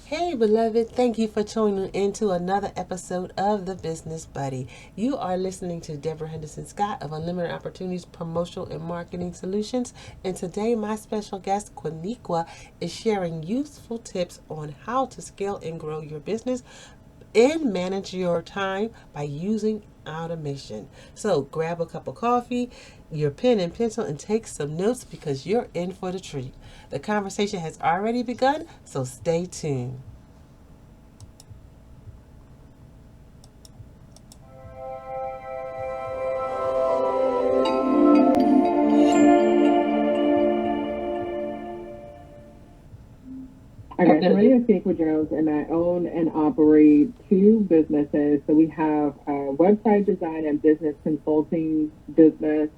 Hey, beloved, thank you for tuning in to another episode of The Business Buddy. You are listening to Deborah Henderson Scott of Unlimited Opportunities Promotional and Marketing Solutions. And today, my special guest, Kenniqua, is sharing useful tips on how to scale and grow your business and manage your time by using automation. So grab a cup of coffee, your pen and pencil, and take some notes because you're in for the treat. The conversation has already begun, so stay tuned. Okay, so my name is Kenniqua Jones, and I own and operate two businesses. So we have a website design and business consulting business,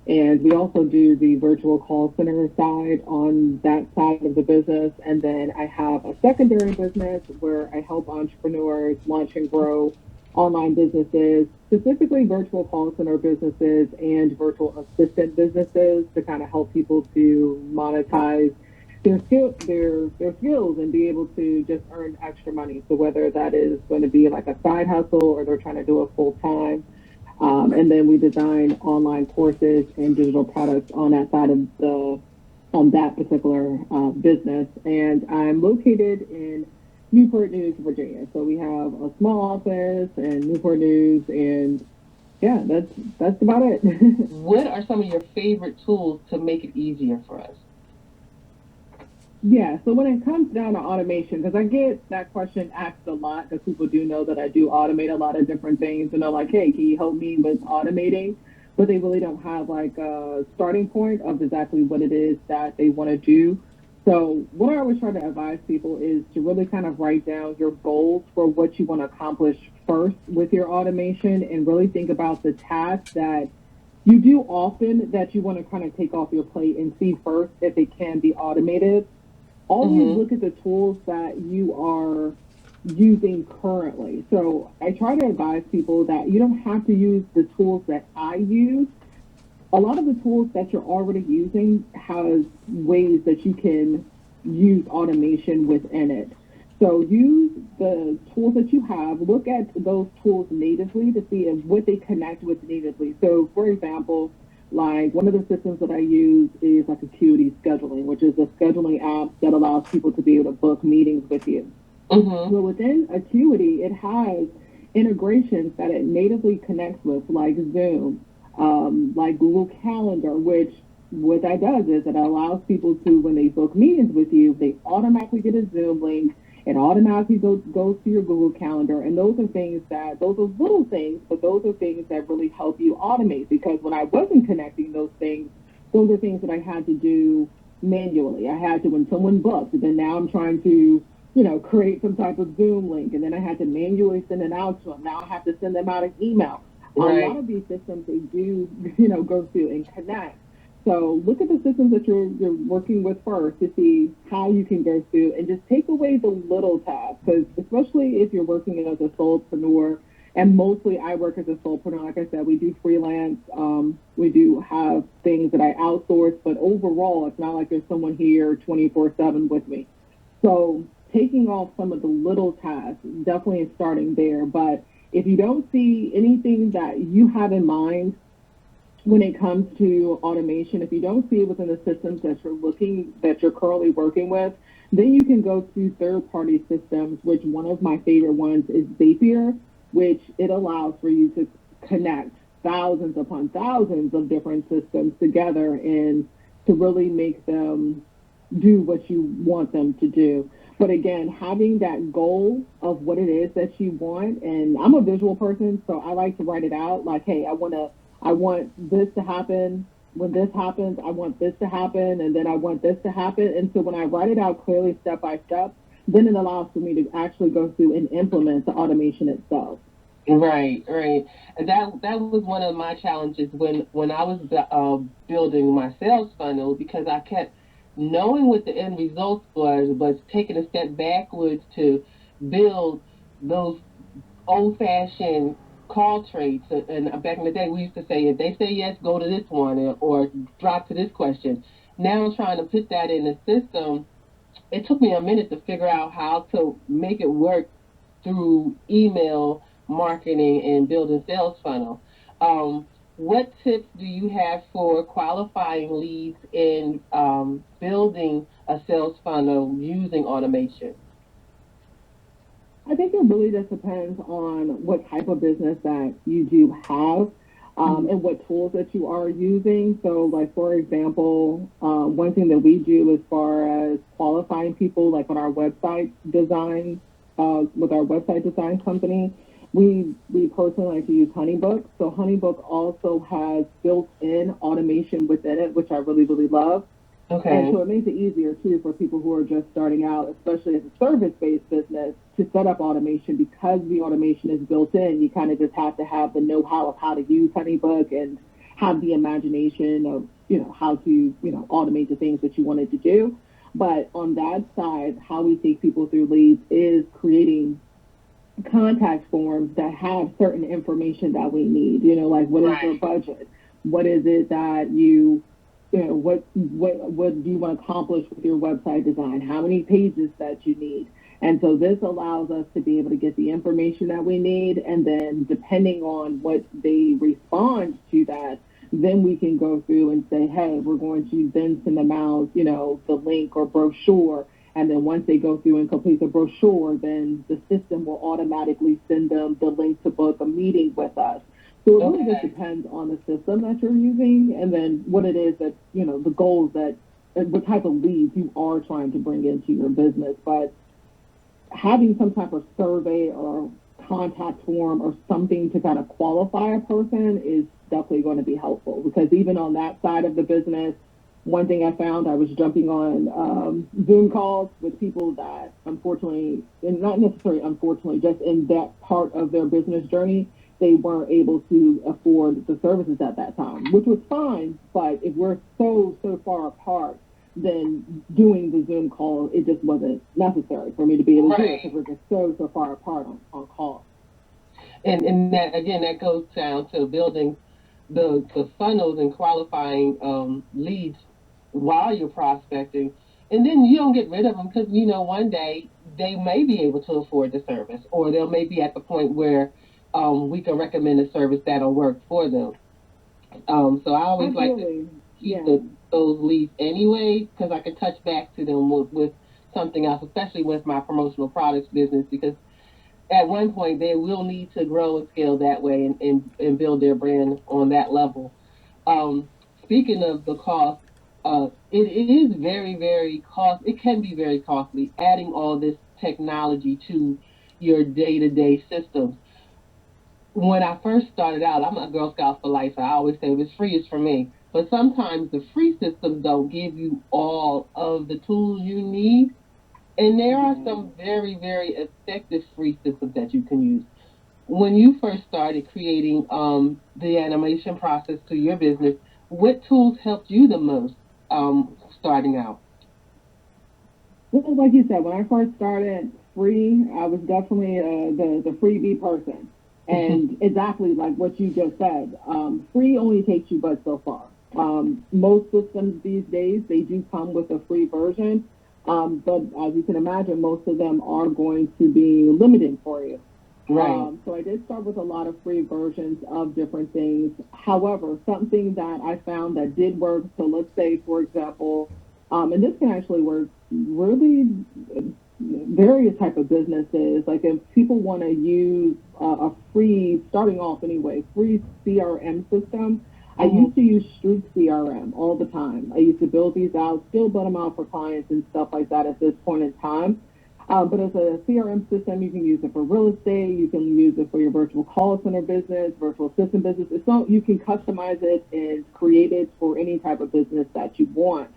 and we also do the virtual call center side on that side of the business. And then I have a secondary business where I help entrepreneurs launch and grow online businesses, specifically virtual call center businesses and virtual assistant businesses to kind of help people to monetize their skills and be able to just earn extra money. So whether that is going to be like a side hustle or they're trying to do it full time. And then we design online courses and digital products on that side of the on that particular business. And I'm located in Newport News, Virginia. So we have a small office in Newport News, and yeah, that's about it. What are some of your favorite tools to make it easier for us? Yeah, so when it comes down to automation, because I get that question asked a lot, because people do know that I do automate a lot of different things, and they're like, hey, can you help me with automating? But they really don't have like a starting point of exactly what it is that they want to do. So what I always try to advise people is to really kind of write down your goals for what you want to accomplish first with your automation, and really think about the tasks that you do often that you want to kind of take off your plate and see first if it can be automated. Always Mm-hmm. look at the tools that you are using currently. So I try to advise people that you don't have to use the tools that I use. A lot of the tools that you're already using has ways that you can use automation within it. So use the tools that you have, look at those tools natively to see if what they connect with natively. So for example, like one of the systems that I use is like Acuity Scheduling, which is a scheduling app that allows people to be able to book meetings with you. Mm-hmm. Well, within Acuity, it has integrations that it natively connects with, like Zoom, like Google Calendar, which what that does is it allows people to, when they book meetings with you, they automatically get a Zoom link. It automatically goes to your Google Calendar. And those are little things, but those are things that really help you automate. Because when I wasn't connecting those are things that I had to do manually. I had to, when someone booked, and then now I'm trying to create some type of Zoom link, and then I had to manually send it out to them. Now I have to send them out an email. A lot Right. of these systems they do, go through and connect. So look at the systems that you're working with first to see how you can go through and just take away the little tasks. Because especially if you're working as a solopreneur, and mostly I work as a solopreneur. Like I said, we do freelance. We do have things that I outsource, but overall, it's not like there's someone here 24/7 with me. So taking off some of the little tasks definitely is starting there. But if you don't see anything that you have in mind when it comes to automation, if you don't see it within the systems that you're currently working with, then you can go to third party systems, which one of my favorite ones is Zapier, which it allows for you to connect thousands upon thousands of different systems together and to really make them do what you want them to do. But again, having that goal of what it is that you want, and I'm a visual person, so I like to write it out. Like, hey, I want this to happen. When this happens, I want this to happen, and then I want this to happen. And so when I write it out clearly, step by step, then it allows for me to actually go through and implement the automation itself. Right, right. And that was one of my challenges when I was building my sales funnel, because I kept knowing what the end result was, but taking a step backwards to build those old fashioned call traits. And back in the day, we used to say, if they say yes, go to this one, or drop to this question. Now I'm trying to put that in the system it took me a minute to figure out how to make it work through email marketing and building sales funnel. What tips do you have for qualifying leads and building a sales funnel using automation? I think it really just depends on what type of business that you do have, Mhm. and what tools that you are using. So, like for example, one thing that we do as far as qualifying people, like on our website design, with our website design company, we personally like to use HoneyBook. So HoneyBook also has built-in automation within it, which I really love. And Okay. so it makes it easier too for people who are just starting out, especially as a service-based business, to set up automation because the automation is built in. You kind of just have to have the know-how of how to use HoneyBook and have the imagination of, how to, automate the things that you wanted to do. But on that side, how we take people through leads is creating contact forms that have certain information that we need. Like what is your Right. budget? What is it that what do you want to accomplish with your website design? How many pages that you need? And so this allows us to be able to get the information that we need, and then depending on what they respond to that, then we can go through and say, hey, we're going to then send them out, the link or brochure. And then once they go through and complete the brochure, then the system will automatically send them the link to book a meeting with us. So it really just Okay. depends on the system that you're using, and then what it is that, the goals that, what type of leads you are trying to bring into your business. But having some type of survey or contact form or something to kind of qualify a person is definitely going to be helpful, because even on that side of the business, one thing I found, I was jumping on Zoom calls with people that unfortunately, and not necessarily unfortunately, just in that part of their business journey, they weren't able to afford the services at that time, which was fine. But if we're so far apart, then doing the Zoom call, it just wasn't necessary for me to be able to do it because Right. we're just so far apart on call. And that again, that goes down to building the funnels and qualifying leads while you're prospecting, and then you don't get rid of them because one day they may be able to afford the service, or they may be at the point where we can recommend a service that'll work for them. So I always like to Absolutely. keep Yeah. those leads anyway because I can touch back to them with something else, especially with my promotional products business, because at one point they will need to grow and scale that way and build their brand on that level. Um, Speaking of the cost, it is very cost. It can be very costly adding all this technology to your day-to-day systems. When I first started out, I'm a Girl Scout for life. I always say if it's free, it's for me. But sometimes the free systems don't give you all of the tools you need. And there are Yeah. some very effective free systems that you can use. When you first started creating the animation process to your business, what tools helped you the most starting out? Well, like you said, when I first started free, I was definitely the freebie person. And exactly like what you just said, free only takes you but so far. Most systems these days, they do come with a free version. But as you can imagine, most of them are going to be limited for you. Right. So I did start with a lot of free versions of different things. However, something that I found that did work, so let's say, for example, and this can actually work really various type of businesses. Like if people want to use a free, starting off anyway, free CRM system. I Hmm. used to use Street CRM all the time. I used to build these out, still build them out for clients and stuff like that at this point in time. But as a CRM system, you can use it for real estate. You can use it for your virtual call center business, virtual assistant business. It's so you can customize it and create it for any type of business that you want.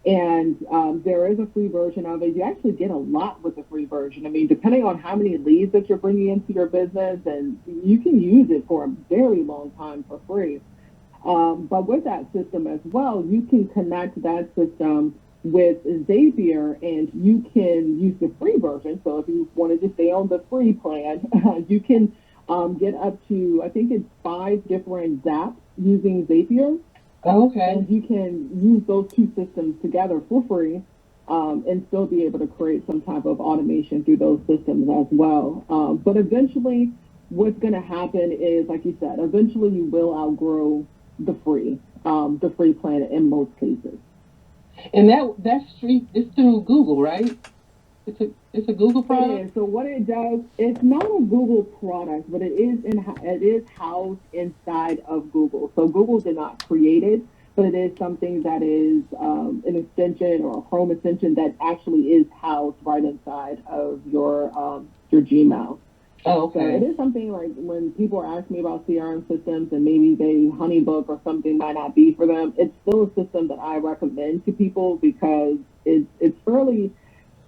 And there is a free version of it. You actually get a lot with the free version. I mean, depending on how many leads that you're bringing into your business, and you can use it for a very long time for free. But with that system as well, you can connect that system with Zapier, and you can use the free version. So if you wanted to stay on the free plan, you can get up to, I think it's 5 different zaps using Zapier, Okay. and you can use those two systems together for free. and still be able to create some type of automation through those systems as well. But eventually, what's going to happen is, like you said, eventually you will outgrow the free plan in most cases. And that street is through Google, right? It's a Google It product. is. So what it does, it's not a Google product, but it is housed inside of Google. So Google did not create it, but it is something that is an extension or a Chrome extension that actually is housed right inside of your Gmail. Oh, So it okay. is something like when people are asking me about CRM systems and maybe they HoneyBook or something might not be for them, it's still a system that I recommend to people because it's fairly.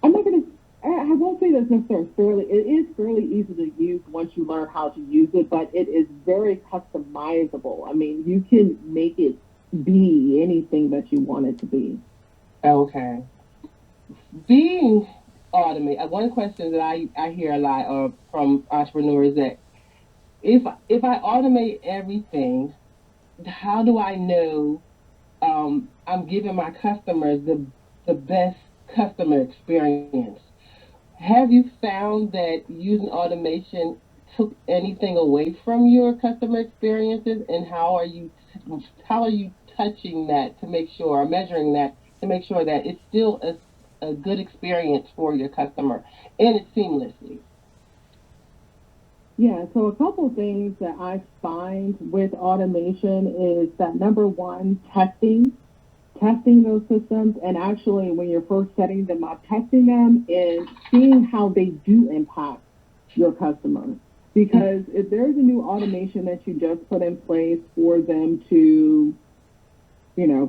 I'm not gonna. I won't say that's necessarily fairly. It is fairly easy to use once you learn how to use it, but it is very customizable. I mean, you can make it be anything that you want it to be. Okay. Being automated. One question that I hear a lot from entrepreneurs that if I automate everything, how do I know I'm giving my customers the best customer experience? Have you found that using automation took anything away from your customer experiences, and how are you touching that to make sure, or measuring that to make sure that it's still a good experience for your customer and it's seamlessly? Yeah, so a couple things that I find with automation is that number one, testing those systems, and actually when you're first setting them up, testing them and seeing how they do impact your customers. Because if there's a new automation that you just put in place for them to,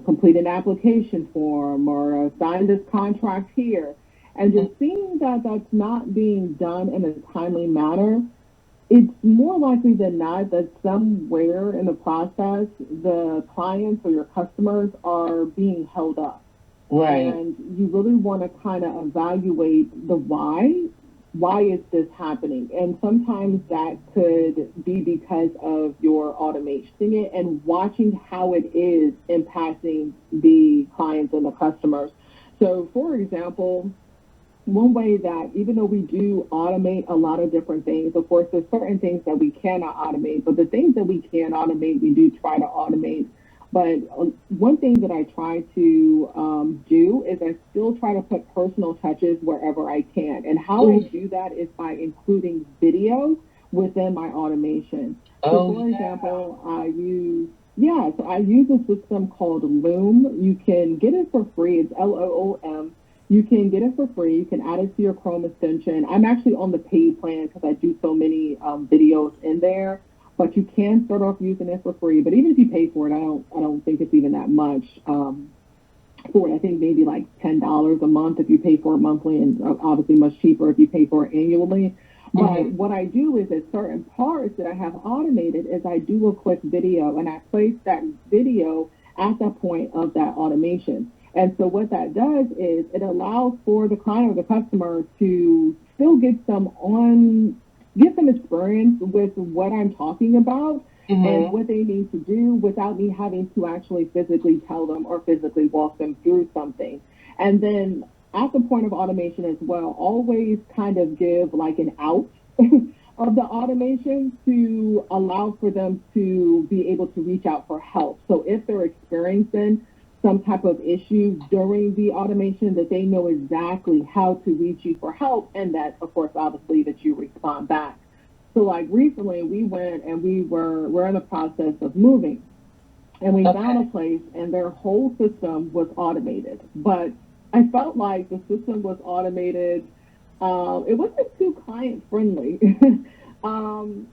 complete an application form or sign this contract here, and just seeing that that's not being done in a timely manner, it's more likely than not that somewhere in the process, the clients or your customers are being held up. Right, And you really want to kind of evaluate the why. Why is this happening? And sometimes that could be because of your automation it and watching how it is impacting the clients and the customers. So, for example, one way that even though we do automate a lot of different things, of course, there's certain things that we cannot automate, but the things that we can automate, we do try to automate. But one thing that I try to do is I still try to put personal touches wherever I can. And how I mm, do that is by including video within my automation. So, oh for yeah, example, so I use a system called Loom. You can get it for free. It's LOOM. You can get it for free. You can add it to your Chrome extension. I'm actually on the paid plan because I do so many videos in there. But you can start off using it for free. But even if you pay for it, I don't think it's even that much for it. I think maybe like $10 a month if you pay for it monthly, and obviously much cheaper if you pay for it annually. But mm-hmm. what I do is at certain parts that I have automated is I do a quick video and I place that video at the point of that automation. And so what that does is it allows for the client or the customer to still get some experience with what I'm talking about and Mm-hmm. what they need to do without me having to actually physically tell them or physically walk them through something. And then at the point of automation as well, always kind of give like an out of the automation to allow for them to be able to reach out for help. So if they're experiencing some type of issue during the automation, that they know exactly how to reach you for help, and that, of course, obviously, that you respond back. So, like recently, we went and we're in the process of moving, and we found a Okay. place, and their whole system was automated. But I felt like the system was automated. It wasn't too client friendly. um,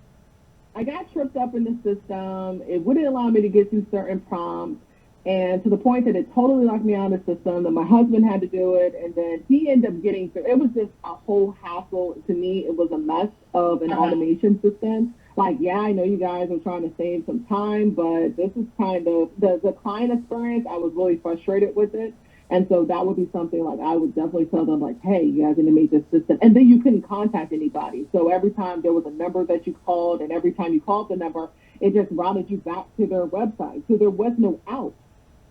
I got tripped up in the system. It wouldn't allow me to get through certain prompts. And to the point that it totally locked me out of the system, and my husband had to do it. And then he ended up getting through. It was just a whole hassle. To me, it was a mess of an Uh-huh. automation system. Like, yeah, I know you guys are trying to save some time, but this is kind of the client experience. I was really frustrated with it. And so that would be something like I would definitely tell them, like, hey, you guys need to make this system. And then you couldn't contact anybody. So every time there was a number that you called, and every time you called the number, it just routed you back to their website. So there was no out.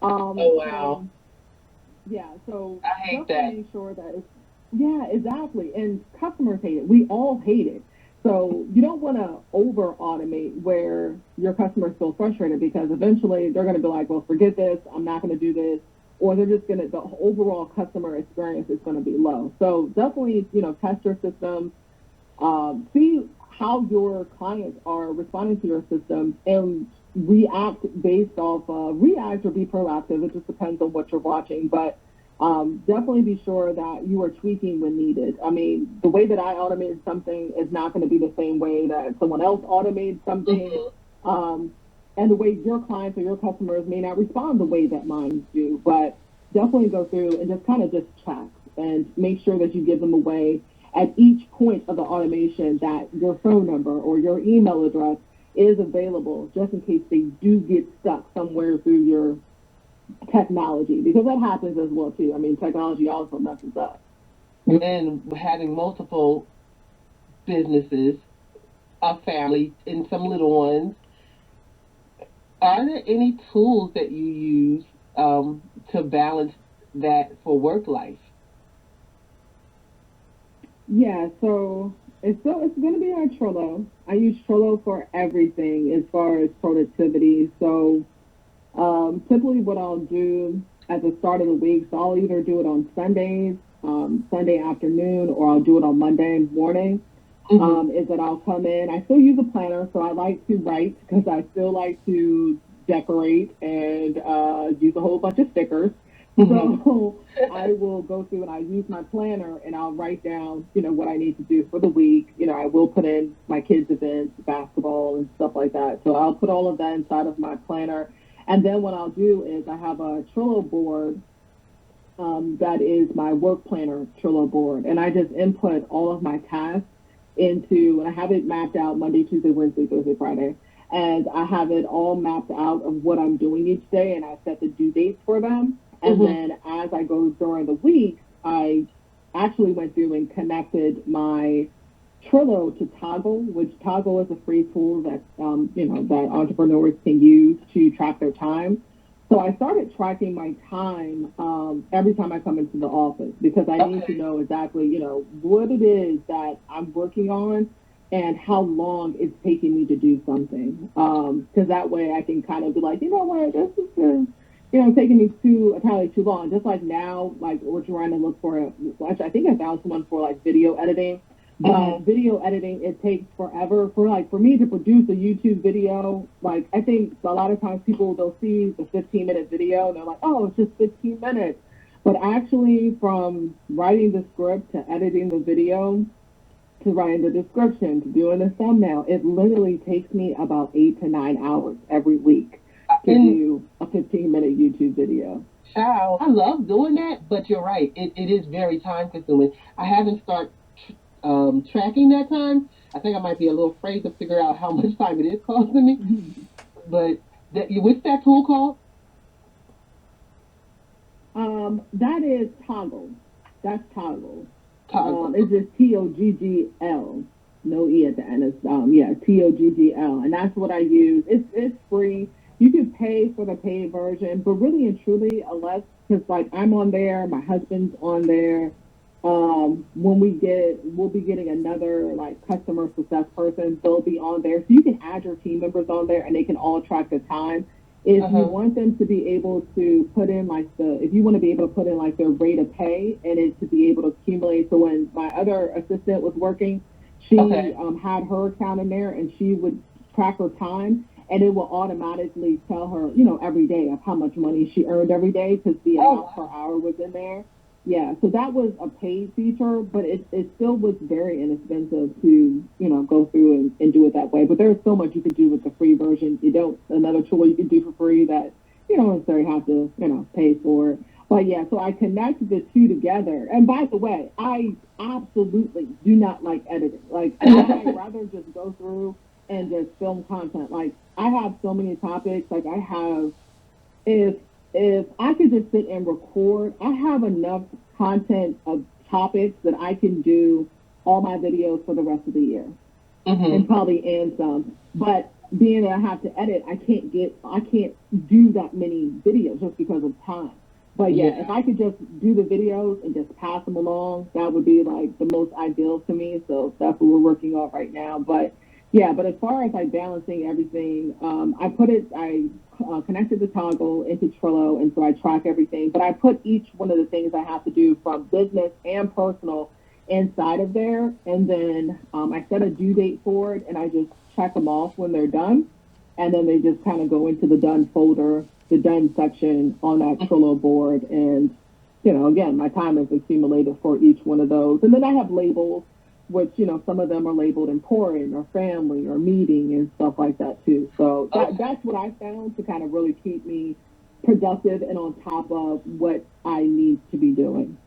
Oh So wow. Yeah, so I hate definitely that. make sure that it's, yeah, exactly. And customers hate it. We all hate it. So you don't want to over automate where your customers feel frustrated because eventually they're going to be like, well, forget this. I'm not going to do this. Or they're just going to, the overall customer experience is going to be low. So definitely, test your system, see how your clients are responding to your system and react based off react or be proactive. It just depends on what you're watching, but definitely be sure that you are tweaking when needed. I mean, the way that I automated something is not going to be the same way that someone else automated something. Hmm. Um, and the way your clients or your customers may not respond the way that mine do, but definitely go through and just kind of just check and make sure that you give them away at each point of the automation that your phone number or your email address is available just in case they do get stuck somewhere through your technology because that happens as well too. I mean, technology also messes up. And having multiple businesses, a family, and some little ones, are there any tools that you use to balance that for work life? Yeah, so it's going to be on Trello. I use Trello for everything as far as productivity. So typically, what I'll do at the start of the week, so I'll either do it on Sundays, Sunday afternoon, or I'll do it on Monday morning. Hmm. Is that I'll come in. I still use a planner, so I like to write because I still like to decorate and use a whole bunch of stickers. Hmm. So I will go through and I use my planner and I'll write down, what I need to do for the week. I will put in my kids' events, basketball and stuff like that. So I'll put all of that inside of my planner. And then what I'll do is I have a Trello board that is my work planner Trello board. And I just input all of my tasks into, and I have it mapped out Monday, Tuesday, Wednesday, Thursday, Friday. And I have it all mapped out of what I'm doing each day, and I set the due dates for them. And Hmm. then as I go during the week, I actually went through and connected my Trello to Toggle, which Toggle is a free tool that that entrepreneurs can use to track their time. So I started tracking my time every time I come into the office because I need to Okay. know exactly, what it is that I'm working on and how long it's taking me to do something. Because that way I can kind of be like, you know what, this is just, taking me too entirely too long. Just like now, like we're trying to look for actually I think I found someone for like video editing. But Hmm. video editing, it takes forever for me to produce a YouTube video. Like I think a lot of times people they'll see the 15-minute video and they're like, oh, it's just 15 minutes. But actually, from writing the script to editing the video to writing the description to doing the thumbnail, it literally takes me about 8 to 9 hours every week to And do a 15-minute YouTube video. child, I love doing that, but you're right. It is very time consuming. I haven't started tracking that time. I think I might be a little afraid to figure out how much time it is costing me. But what's that tool called? That is Toggle. That's Toggle. Toggle. It's just Toggl. No E at the end. It's yeah, Toggl. And that's what I use. It's free. You can pay for the paid version, but really and truly, unless because like I'm on there, my husband's on there. When we'll be getting another like customer success person. They'll be on there, so you can add your team members on there, and they can all track the time. If you Uh-huh. want them to be able to put in if you want to be able to put in like their rate of pay and it to be able to accumulate. So when my other assistant was working, she Okay. had her account in there and she would track her time and it will automatically tell her, every day of how much money she earned every day because the Oh amount per wow. hour was in there. Yeah, so that was a paid feature, but it still was very inexpensive to, go through and do it that way. But there's so much you can do with the free version. You don't, another tool you can do for free that you don't necessarily have to, pay for it. But yeah, so I connect the two together. And by the way, I absolutely do not like editing. Like I rather just go through and just film content. Like I have so many topics. Like I have if if I could just sit and record, I have enough content of topics that I can do all my videos for the rest of the year and Hmm. probably and some. But being that I have to edit, I can't do that many videos just because of time. But yeah, Yeah. if I could just do the videos and just pass them along, that would be like the most ideal to me. So that's what we're working on right now. But yeah, but as far as like balancing everything, I connected the toggle into Trello, and so I track everything. But I put each one of the things I have to do from business and personal inside of there, and then I set a due date for it, and I just check them off when they're done, and then they just kind of go into the done folder, the done section on that Trello board. And, again, my time is accumulated for each one of those. And then I have labels, which, some of them are labeled important or family or meeting and stuff like that too. So Okay. that's what I found to kind of really keep me productive and on top of what I need to be doing.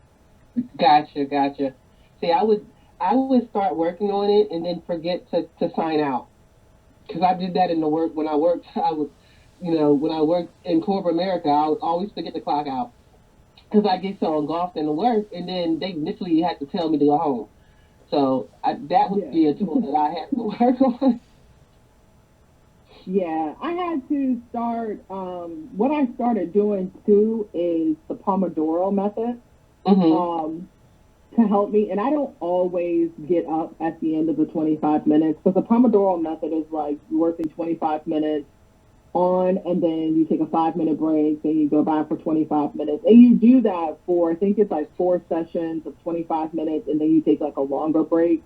Gotcha. Gotcha. See, I would start working on it and then forget to sign out because I did that in the work when I worked. I would, when I worked in corporate America, I would always forget to clock out because I get so engulfed in the work, and then they literally had to tell me to go home. So that would Yeah. be a tool that I have to work on. Yeah, I had to start. What I started doing too is the Pomodoro method. Hmm. Um, to help me. And I don't always get up at the end of the 25 minutes because the Pomodoro method is like you working 25 minutes on, and then you take a 5 minute break, then you go back for 25 minutes. And you do that for, I think it's like 4 sessions of 25 minutes, and then you take like a longer break.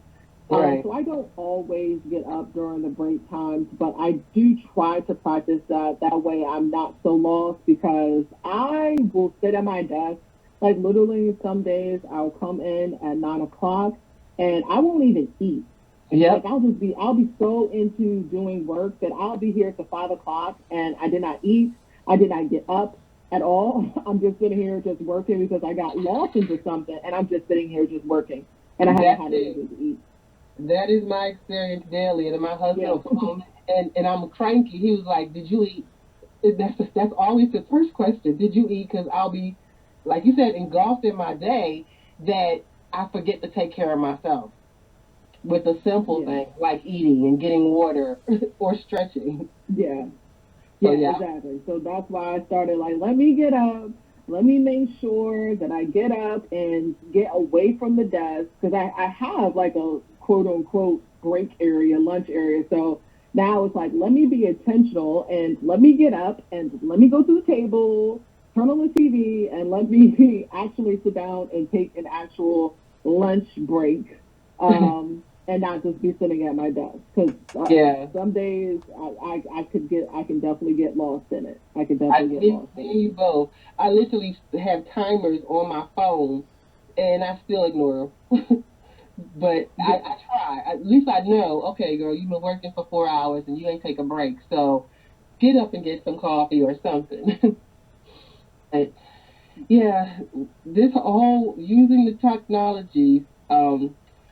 Right. So I don't always get up during the break times, but I do try to practice that. That way I'm not so lost because I will sit at my desk. Like literally some days I'll come in at 9 o'clock and I won't even eat. Like Yep. I'll be so into doing work that I'll be here to 5 o'clock and I did not eat. I did not get up at all. I'm just sitting here just working because I got lost into something and I'm just sitting here just working and I haven't That's had it. anything to eat. That is my experience daily. And my husband Yeah. will come home and I'm cranky. He was like, "Did you eat?" That's always the first question. Did you eat? Because I'll be, like you said, engulfed in my day that I forget to take care of myself with a simple Yeah. thing like eating and getting water or stretching. Yeah. So Yeah, yeah. exactly. So that's why I started like, let me get up. Let me make sure that I get up and get away from the desk because I have like a quote unquote break area, lunch area. So now it's like, let me be intentional and let me get up and let me go to the table, turn on the TV, and let me actually sit down and take an actual lunch break. And not just be sitting at my desk because Yeah. some days I can definitely get lost in it. I can I definitely get me, lost me in and it. you both. I literally have timers on my phone and I still ignore them. But Yeah, I try. At least I know, okay, girl, you've been working for 4 hours and you ain't take a break. So get up and get some coffee or something. But yeah, this whole using the technology,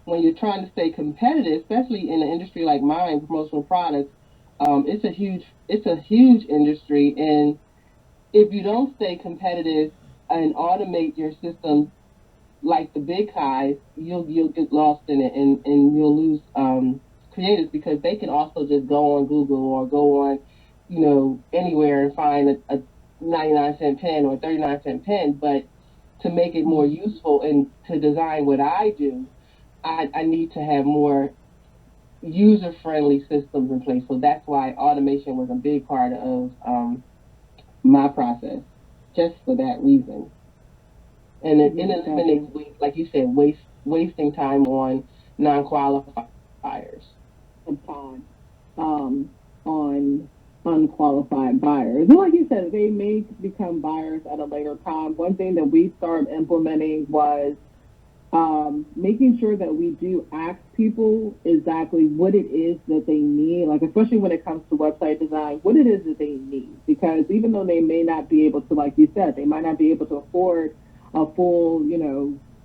when you're trying to stay competitive, especially in an industry like mine, promotional products, it's a huge industry, and if you don't stay competitive and automate your systems like the big guys, you'll get lost in it, and you'll lose creators because they can also just go on Google or go on, anywhere and find a 99-cent pen or 39-cent pen. But to make it more useful and to design what I do, I need to have more user friendly systems in place. So that's why automation was a big part of my process, just for that reason. And it yeah, eliminates, definitely. like you said, wasting time on non-qualifiers. Of time on unqualified buyers. And like you said, they may become buyers at a later time. One thing that we started implementing was making sure that we do ask people exactly what it is that they need, like especially when it comes to website design, what it is that they need. Because even though they may not be able to, like you said, they might not be able to afford a full,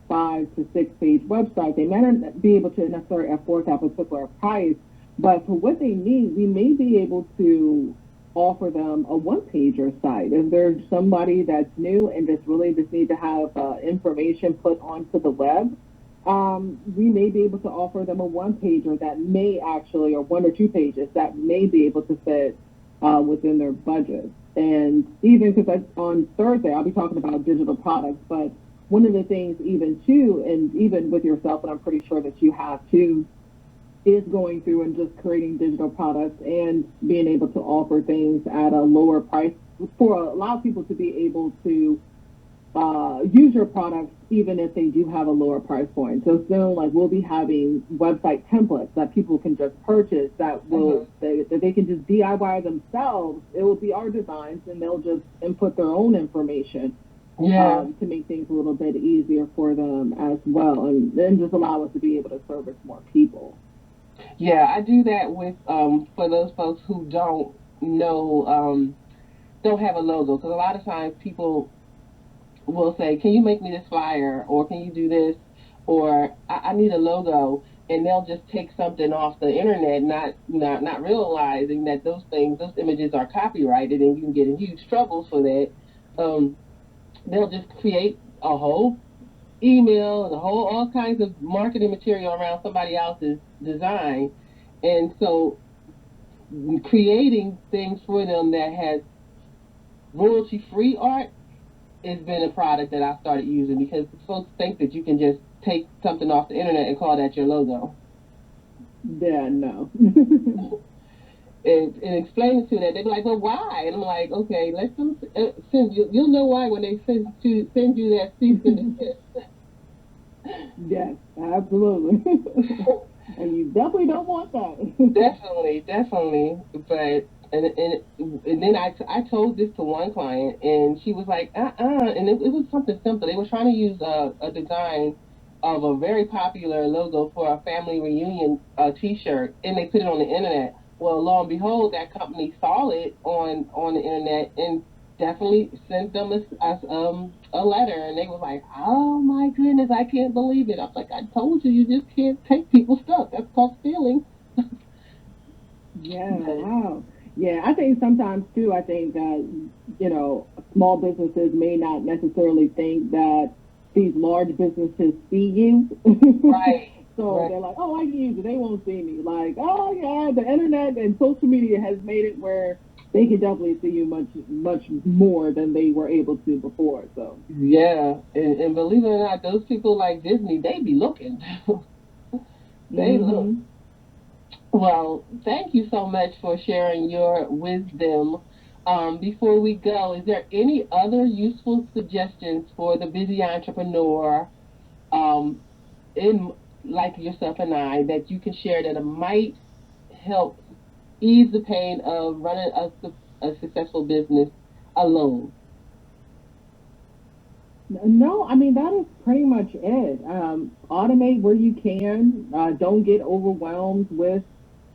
5 to 6 page website. They might not be able to necessarily afford that particular price. But for what they need, we may be able to offer them a one pager site. If there's somebody that's new and just need to have information put onto the web, we may be able to offer them a one pager that may actually, or 1 or 2 pages that may be able to fit within their budget. And even because on Thursday, I'll be talking about digital products, but one of the things, even too, and even with yourself, and I'm pretty sure that you have too, is going through and just creating digital products and being able to offer things at a lower price for allow people to be able to use your products even if they do have a lower price point. So soon, like we'll be having website templates that people can just purchase that will that they can just DIY themselves. It will be our designs, and they'll just input their own information to make things a little bit easier for them as well, and then just allow us to be able to service more people. Yeah, I do that with for those folks who know don't have a logo, because a lot of times people will say, "Can you make me this flyer?" or "Can you do this?" or I need a logo, and they'll just take something off the internet, not realizing that those images are copyrighted, and you can get in huge trouble for that. Um, they'll just create a whole email and a whole all kinds of marketing material around somebody else's design, and so creating things for them that has royalty free art has been a product that I started using, because folks think that you can just take something off the internet and call that your logo. Yeah, no. And explain it to them. They'd be like, "Well, why?" And I'm like, "Okay, let them send you. You'll know why when they send you that cease and desist." Yes, absolutely. And you definitely don't want that. Definitely, definitely. But and then I told this to one client, and she was like, and it was something simple. They were trying to use a design of a very popular logo for a family reunion T-shirt, and they put it on the internet. Well, lo and behold, that company saw it on the internet and definitely sent them a letter, and they was like, "Oh my goodness, I can't believe it." I was like, "I told you, you just can't take people's stuff. That's called stealing." Yeah, But wow. Yeah, I think sometimes too, I think that, small businesses may not necessarily think that these large businesses see you. right, So right. they're like, oh, I can use it. They won't see me. Like, oh, yeah, the internet and social media has made it where they can definitely see you much, much more than they were able to before. So, Yeah, and believe it or not, those people like Disney, they be looking. They look. hmm. Well, thank you so much for sharing your wisdom. Before we go, is there any other useful suggestions for the busy entrepreneur, um, in like yourself and I, that you can share that might help ease the pain of running a successful business alone? No, I mean that is pretty much it. Automate where you can. Don't get overwhelmed with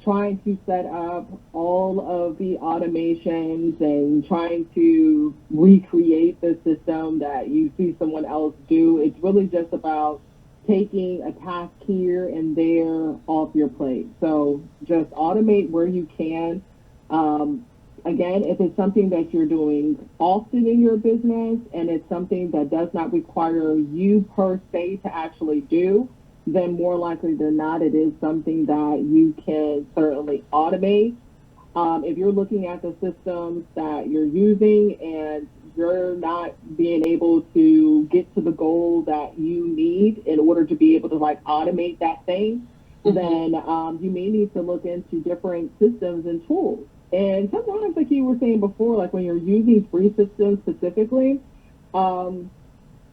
trying to set up all of the automations and trying to recreate the system that you see someone else do. It's really just about taking a task here and there off your plate. So just automate where you can. Um, Again, if it's something that you're doing often in your business and it's something that does not require you per se to actually do, then more likely than not, it is something that you can certainly automate. If you're looking at the systems that you're using and you're not being able to get to the goal that you need in order to be able to like automate that thing, Hmm. then you may need to look into different systems and tools. And sometimes, like you were saying before, like when you're using free systems specifically, um,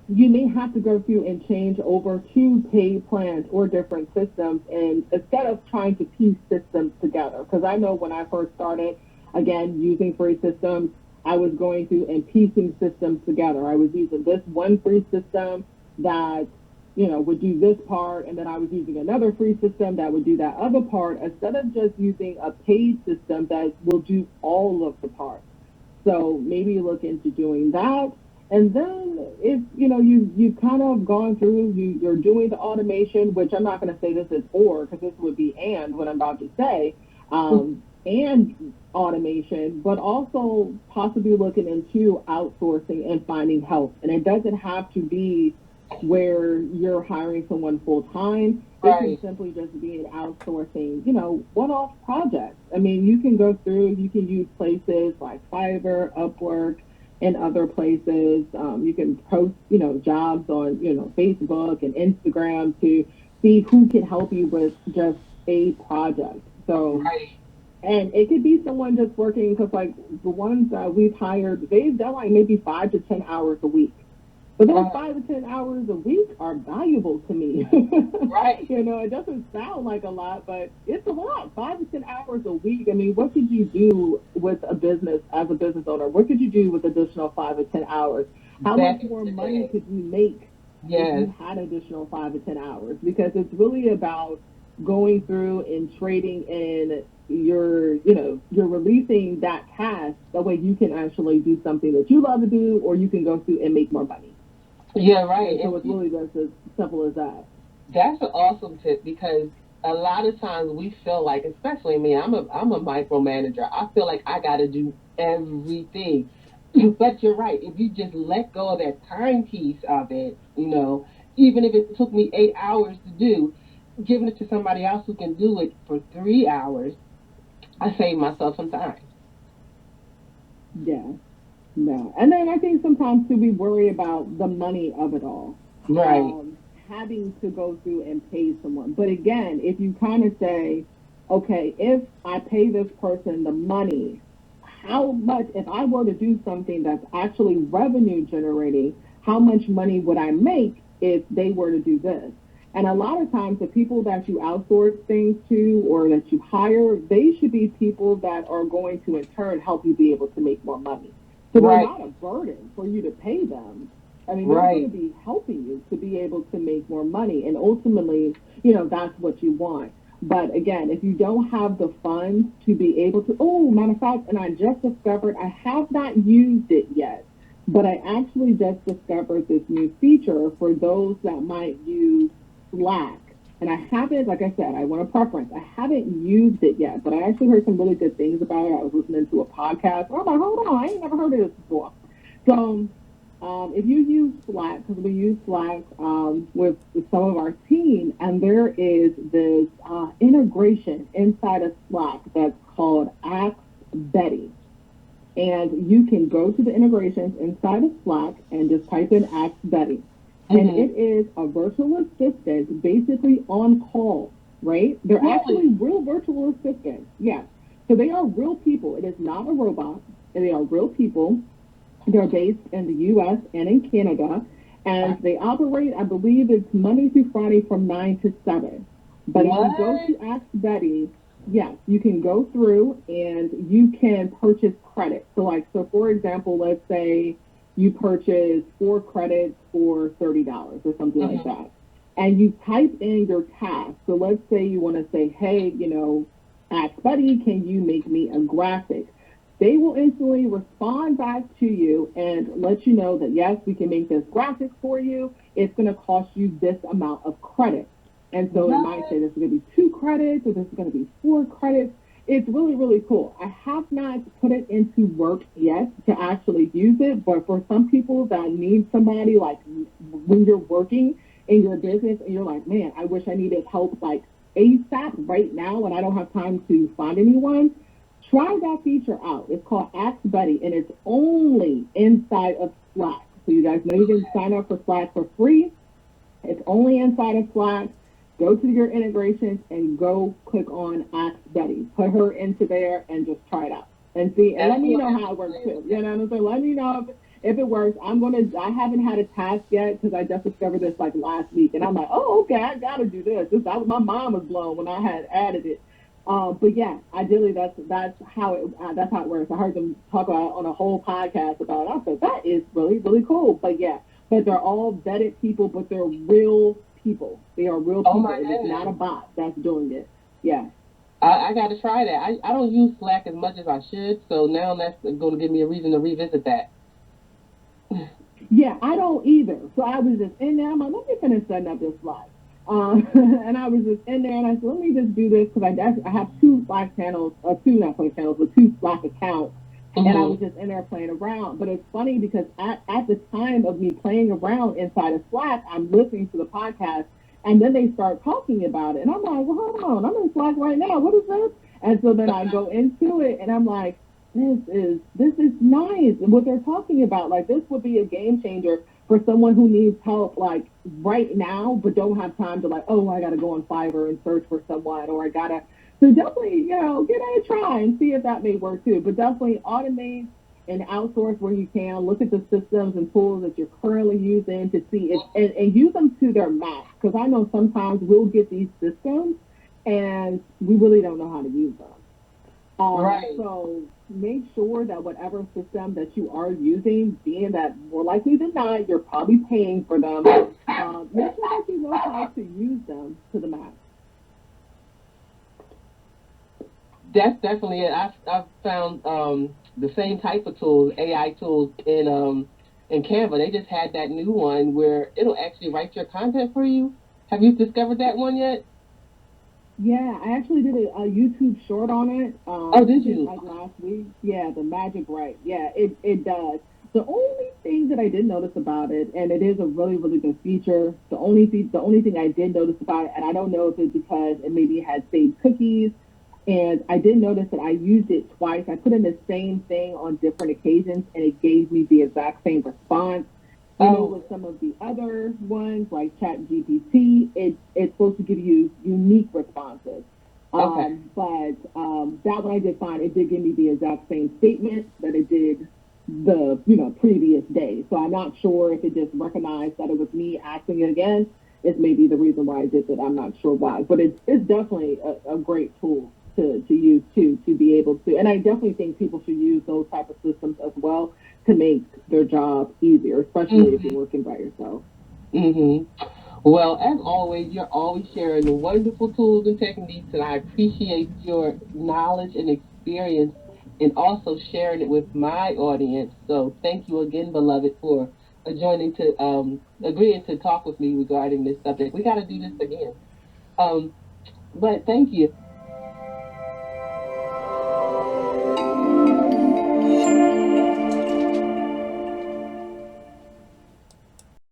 you may have to go through and change over to paid plans or different systems, and instead of trying to piece systems together, because I know when I first started again using free systems, I was going through and piecing systems together. I was using this one free system that would do this part, and then I was using another free system that would do that other part, instead of just using a paid system that will do all of the parts. So maybe look into doing that. And then if you've kind of gone through, you're doing the automation, which I'm not going to say this is or, because this would be and what I'm about to say, and automation, but also possibly looking into outsourcing and finding help. And it doesn't have to be where you're hiring someone full time. It can Right. simply just be an outsourcing, one-off projects. I mean, you can go through, you can use places like Fiverr, Upwork, and other places. You can post, jobs on, Facebook and Instagram to see who can help you with just a project. So, Right. and it could be someone just working because, like, the ones that we've hired, they've done like maybe 5 to 10 hours a week. But those Uh, 5 to 10 hours a week are valuable to me. right. It doesn't sound like a lot, but it's a lot. 5 to 10 hours a week. I mean, what could you do with a business as a business owner? What could you do with additional 5 to 10 hours? How much Back more into money that. could you make if Yes. you had additional 5 to 10 hours? Because it's really about going through and trading in you're releasing that task. That way you can actually do something that you love to do, or you can go through and make more money. Yeah, right. And so And it's really just as simple as that. that's an awesome tip because a lot of times we feel like, especially me, I'm a micromanager. I feel like I got to do everything. But you're right. If you just let go of that time piece of it, even if it took me 8 hours to do, giving it to somebody else who can do it for 3 hours, I save myself some time. Yeah. No. And then I think sometimes too we worry about the money of it all. Right. Having to go through and pay someone. But again, if you kind of say, okay, if I pay this person the money, how much, if I were to do something that's actually revenue generating, how much money would I make if they were to do this? And a lot of times, the people that you outsource things to or that you hire, they should be people that are going to in turn help you be able to make more money. So they're Right. not a burden for you to pay them. I mean, they're going to Right. be helping you to be able to make more money. And ultimately, that's what you want. But again, if you don't have the funds to be able to, oh, matter of fact, and I just discovered I have not used it yet, but I actually just discovered this new feature for those that might use Slack. And I haven't, like I said, I want a preference. I haven't used it yet, but I actually heard some really good things about it. I was listening to a podcast. And I'm like, hold on, I ain't never heard of this before. So if you use Slack, because we use Slack with some of our team, and there is this integration inside of Slack that's called Ask Betty. And you can go to the integrations inside of Slack and just type in Ask Betty. And Hmm. it is a virtual assistant basically on call, right? They're actually Really? real virtual assistants. Yes. So they are real people. It is not a robot. And they are real people. They're based in the US and in Canada. And they operate, I believe it's Monday through Friday from 9 to 7. But if you go What? to Ask Betty, yes, you can go through and you can purchase credit. So for example, let's say you purchase 4 credits for $30 or something like Hmm. that. And you type in your task. So let's say you want to say, hey, Ask Buddy, can you make me a graphic? They will instantly respond back to you and let you know that yes, we can make this graphic for you. It's going to cost you this amount of credit. And so it might say What? this is going to be 2 credits or this is going to be 4 credits. It's really, really cool. I have not put it into work yet to actually use it, but for some people that need somebody, like when you're working in your business and you're like, man, I wish I needed help like ASAP right now and I don't have time to find anyone, try that feature out. It's called Ask Buddy, and it's only inside of Slack. So you guys know you can sign up for Slack for free. It's only inside of Slack. Go to your integrations and go click on Ask Betty. Put her into there and just try it out and see. And let That's me what know how it I'm works saying. too. You know what I'm saying? Let me know if it works. I haven't had a task yet because I just discovered this like last week, and I'm like, oh, okay, I gotta do this. My mind was blown when I had added it. But yeah, ideally that's how it works. I heard them talk about it on a whole podcast about it. I said that is really really cool. But yeah, but they're all vetted people, but they're real people. They are real Oh people. my It is not a goodness. bot that's doing it. Yeah. I got to try that. I don't use Slack as much as I should, so now that's going to give me a reason to revisit that. Yeah, I don't either. So I was just in there. I'm like, let me finish setting up this Slack. And I was just in there, and I said, let me just do this because I have two Slack channels, two not Slack channels, but two Slack accounts and I was Mhm. just in there playing around. But it's funny because at the time of me playing around inside of Slack, I'm listening to the podcast, and then they start talking about it, and I'm like, well, hold on, I'm in Slack right now. What is this? And so then I go into it, and I'm like, this is nice. And what they're talking about, like this would be a game changer for someone who needs help, like right now, but don't have time to like, oh, I got to go on Fiverr and search for someone, or I gotta so definitely, give it a try and see if that may work too. But definitely automate and outsource where you can. Look at the systems and tools that you're currently using to see if and use them to their max. Because I know sometimes we'll get these systems and we really don't know how to use them. Right. So make sure that whatever system that you are using, being that more likely than not, you're probably paying for them. Make sure that you know how to use them to the max. That's definitely it. I've found the same type of tools, AI tools in Canva. They just had that new one where it'll actually write your content for you. Have you discovered that one yet? Yeah, I actually did a YouTube short on it. Oh, I did think you? like last week. Yeah, the magic right. Yeah, it does. The only thing that I did notice about it, and it is a really good feature. The only thing I did notice about it, and I don't know if it's because it maybe had saved cookies, and I did notice that I used it twice. I put in the same thing on different occasions, and it gave me the exact same response. I know Oh, with some of the other ones like Chat GPT, it's supposed to give you unique responses. okay. But that one I did find it did give me the exact same statement that it did the previous day. So I'm not sure if it just recognized that it was me asking it again. It's maybe the reason why I did it. I'm not sure why, but it's definitely a great tool to use too to be able to. And I definitely think people should use those type of systems as well to make their job easier, especially if you're Mhm. working by yourself. Mhm. Well, as always, you're always sharing wonderful tools and techniques, and I appreciate your knowledge and experience, and also sharing it with my audience. So, thank you again, beloved, for joining to agreeing to talk with me regarding this subject. We got to do this again. Um, but thank you.